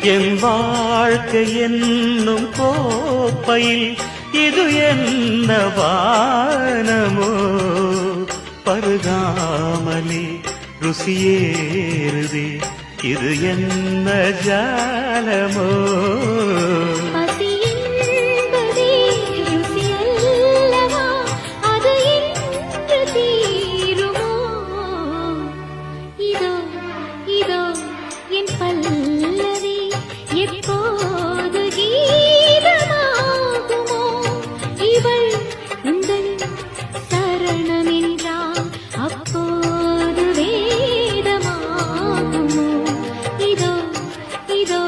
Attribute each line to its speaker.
Speaker 1: என் வாழ்க்கை என்னும் கோப்பையில் இது என்ன வானமோ பருகாமலே ருசியேறுதே இது என்ன ஜாலமோ
Speaker 2: பல்லவி எப்போது கீதமாகுமோ இவள் உந்தன் சரணமென்றால் அப்போது வேதமாகுமோ இதோ இதோ